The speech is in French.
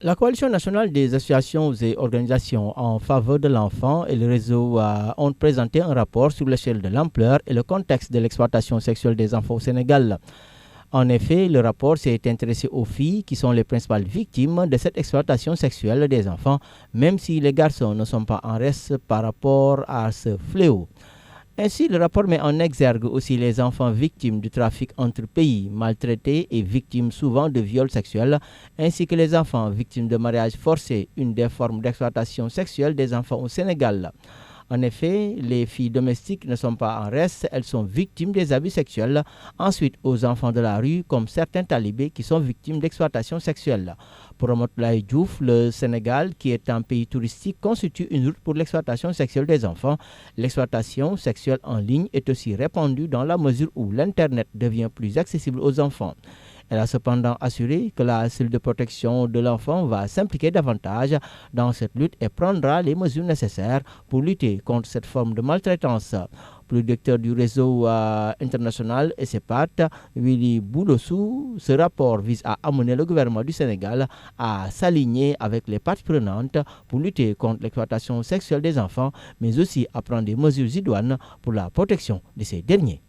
La Coalition nationale des associations et organisations en faveur de l'enfant et le réseau ont présenté un rapport sur l'échelle de l'ampleur et le contexte de l'exploitation sexuelle des enfants au Sénégal. En effet, le rapport s'est intéressé aux filles qui sont les principales victimes de cette exploitation sexuelle des enfants, même si les garçons ne sont pas en reste par rapport à ce fléau. Ainsi, le rapport met en exergue aussi les enfants victimes du trafic entre pays, maltraités et victimes souvent de viols sexuels, ainsi que les enfants victimes de mariage forcé, une des formes d'exploitation sexuelle des enfants au Sénégal. En effet, les filles domestiques ne sont pas en reste, elles sont victimes des abus sexuels. Ensuite, aux enfants de la rue, comme certains talibés qui sont victimes d'exploitation sexuelle. Pour Ramatoulaye Diouf, le Sénégal, qui est un pays touristique, constitue une route pour l'exploitation sexuelle des enfants. L'exploitation sexuelle en ligne est aussi répandue dans la mesure où l'Internet devient plus accessible aux enfants. Elle a cependant assuré que la cellule de protection de l'enfant va s'impliquer davantage dans cette lutte et prendra les mesures nécessaires pour lutter contre cette forme de maltraitance. Pour le directeur du réseau international ESEPAT, Willy Boulossou, ce rapport vise à amener le gouvernement du Sénégal à s'aligner avec les parties prenantes pour lutter contre l'exploitation sexuelle des enfants, mais aussi à prendre des mesures idoines pour la protection de ces derniers.